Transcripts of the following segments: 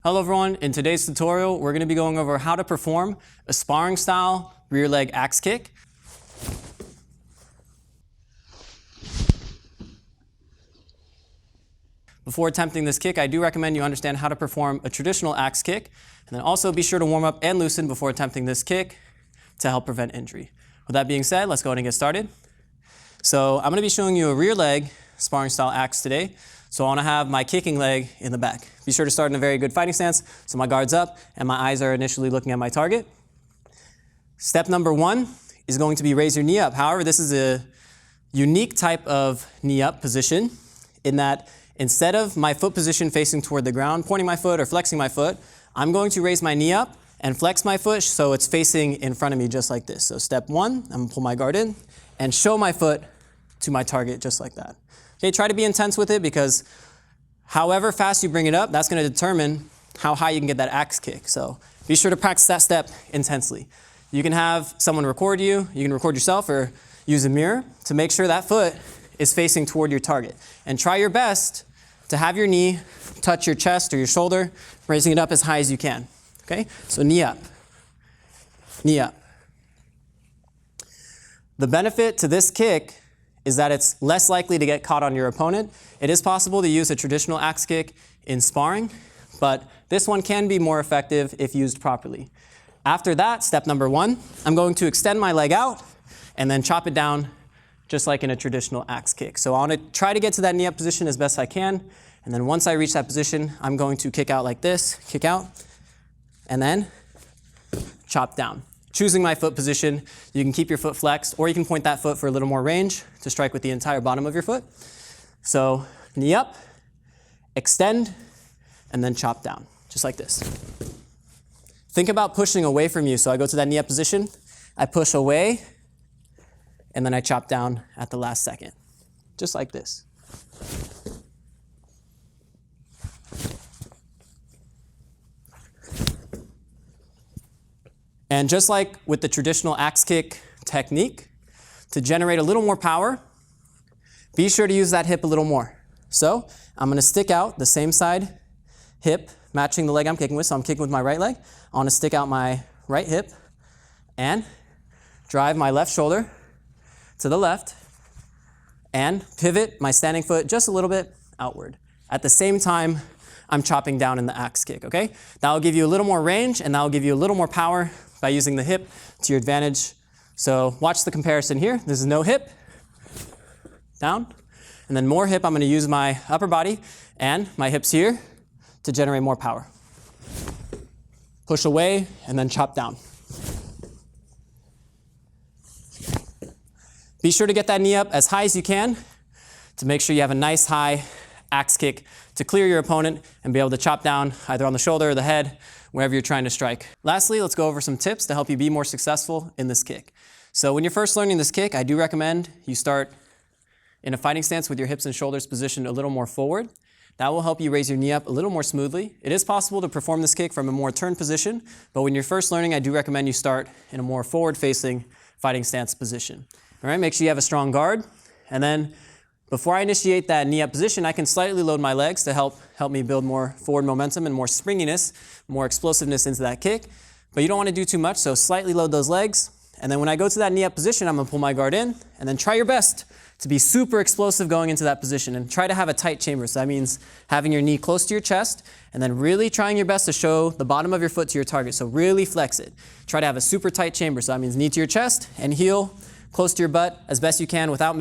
Hello everyone, in today's tutorial we're going to be going over how to perform a sparring style rear leg axe kick. Before attempting this kick, I do recommend you understand how to perform a traditional axe kick, and then also be sure to warm up and loosen before attempting this kick to help prevent injury. With that being said, let's go ahead and get started. So I'm going to be showing you a rear leg sparring style axe today. So I want to have my kicking leg in the back. Be sure to start in a very good fighting stance, so my guard's up and my eyes are initially looking at my target. Step number one is going to be raise your knee up. However, this is a unique type of knee up position in that instead of my foot position facing toward the ground, pointing my foot or flexing my foot, I'm going to raise my knee up and flex my foot so it's facing in front of me just like this. So step one, I'm going to pull my guard in and show my foot to my target just like that. Okay, try to be intense with it because however fast you bring it up, that's going to determine how high you can get that axe kick. So be sure to practice that step intensely. You can have someone record you can record yourself or use a mirror to make sure that foot is facing toward your target. And try your best to have your knee touch your chest or your shoulder, raising it up as high as you can. Okay, so knee up, knee up. The benefit to this kick is that it's less likely to get caught on your opponent. It is possible to use a traditional axe kick in sparring, but this one can be more effective if used properly. After that, step number one, I'm going to extend my leg out and then chop it down just like in a traditional axe kick. So I want to try to get to that knee up position as best I can, and then once I reach that position, I'm going to kick out like this, kick out, and then chop down. Choosing my foot position, you can keep your foot flexed, or you can point that foot for a little more range to strike with the entire bottom of your foot. So knee up, extend, and then chop down, just like this. Think about pushing away from you. So I go to that knee up position, I push away, and then I chop down at the last second, just like this. And just like with the traditional axe kick technique, to generate a little more power, be sure to use that hip a little more. So I'm going to stick out the same side hip, matching the leg I'm kicking with. So I'm kicking with my right leg. I want to stick out my right hip and drive my left shoulder to the left and pivot my standing foot just a little bit outward. At the same time, I'm chopping down in the axe kick, okay? That will give you a little more range and that will give you a little more power by using the hip to your advantage. So watch the comparison here. This is no hip, down, and then more hip. I'm going to use my upper body and my hips here to generate more power. Push away and then chop down. Be sure to get that knee up as high as you can to make sure you have a nice high axe kick to clear your opponent and be able to chop down either on the shoulder or the head, wherever you're trying to strike. Lastly, let's go over some tips to help you be more successful in this kick. So when you're first learning this kick, I do recommend you start in a fighting stance with your hips and shoulders positioned a little more forward. That will help you raise your knee up a little more smoothly. It is possible to perform this kick from a more turned position, but when you're first learning, I do recommend you start in a more forward-facing fighting stance position. All right, make sure you have a strong guard, and then before I initiate that knee up position, I can slightly load my legs to help me build more forward momentum and more springiness, more explosiveness into that kick. But you don't want to do too much, so slightly load those legs. And then when I go to that knee up position, I'm going to pull my guard in, and then try your best to be super explosive going into that position and try to have a tight chamber. So that means having your knee close to your chest and then really trying your best to show the bottom of your foot to your target. So really flex it. Try to have a super tight chamber. So that means knee to your chest and heel close to your butt as best you can without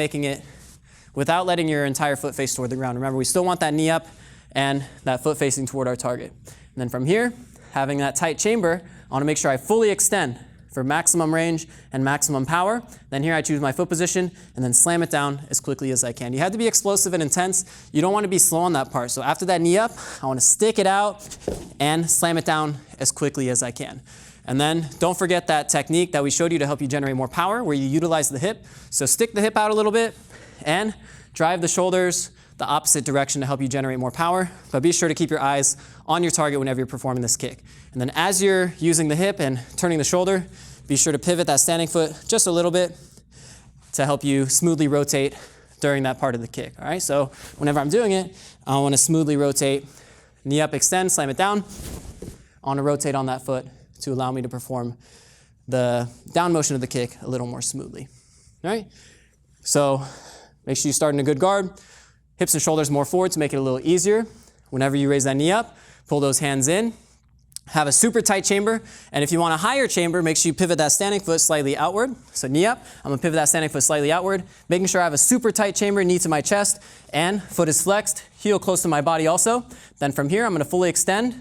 letting your entire foot face toward the ground. Remember, we still want that knee up and that foot facing toward our target. And then from here, having that tight chamber, I want to make sure I fully extend for maximum range and maximum power. Then here I choose my foot position and then slam it down as quickly as I can. You have to be explosive and intense. You don't want to be slow on that part. So after that knee up, I want to stick it out and slam it down as quickly as I can. And then don't forget that technique that we showed you to help you generate more power where you utilize the hip. So stick the hip out a little bit and drive the shoulders the opposite direction to help you generate more power. But be sure to keep your eyes on your target whenever you're performing this kick. And then as you're using the hip and turning the shoulder, be sure to pivot that standing foot just a little bit to help you smoothly rotate during that part of the kick. All right, so whenever I'm doing it, I want to smoothly rotate Knee up, extend, slam it down. I want to rotate on that foot to allow me to perform the down motion of the kick a little more smoothly. All right? So make sure you start in a good guard. Hips and shoulders more forward to make it a little easier. Whenever you raise that knee up, pull those hands in. Have a super tight chamber, and if you want a higher chamber, make sure you pivot that standing foot slightly outward. So knee up, I'm gonna pivot that standing foot slightly outward, making sure I have a super tight chamber, knee to my chest, and foot is flexed, heel close to my body also. Then from here, I'm gonna fully extend,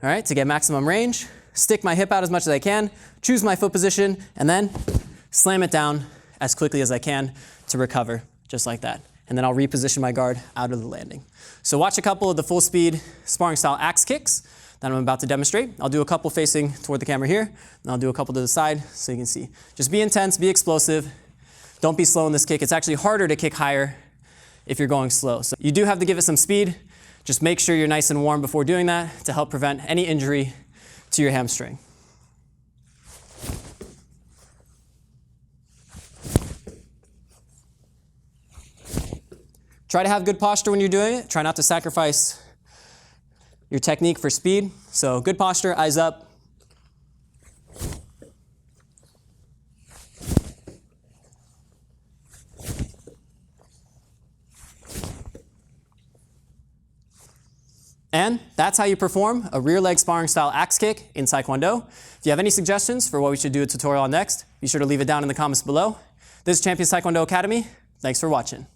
all right, to get maximum range, stick my hip out as much as I can, choose my foot position, and then slam it down as quickly as I can to recover, just like that. And then I'll reposition my guard out of the landing. So watch a couple of the full speed sparring style axe kicks that I'm about to demonstrate. I'll do a couple facing toward the camera here, and I'll do a couple to the side so you can see. Just be intense, be explosive. Don't be slow in this kick. It's actually harder to kick higher if you're going slow. So you do have to give it some speed. Just make sure you're nice and warm before doing that to help prevent any injury to your hamstring. Try to have good posture when you're doing it. Try not to sacrifice your technique for speed. So good posture, eyes up. And that's how you perform a rear leg sparring style axe kick in Taekwondo. If you have any suggestions for what we should do a tutorial on next, be sure to leave it down in the comments below. This is Champions Taekwondo Academy. Thanks for watching.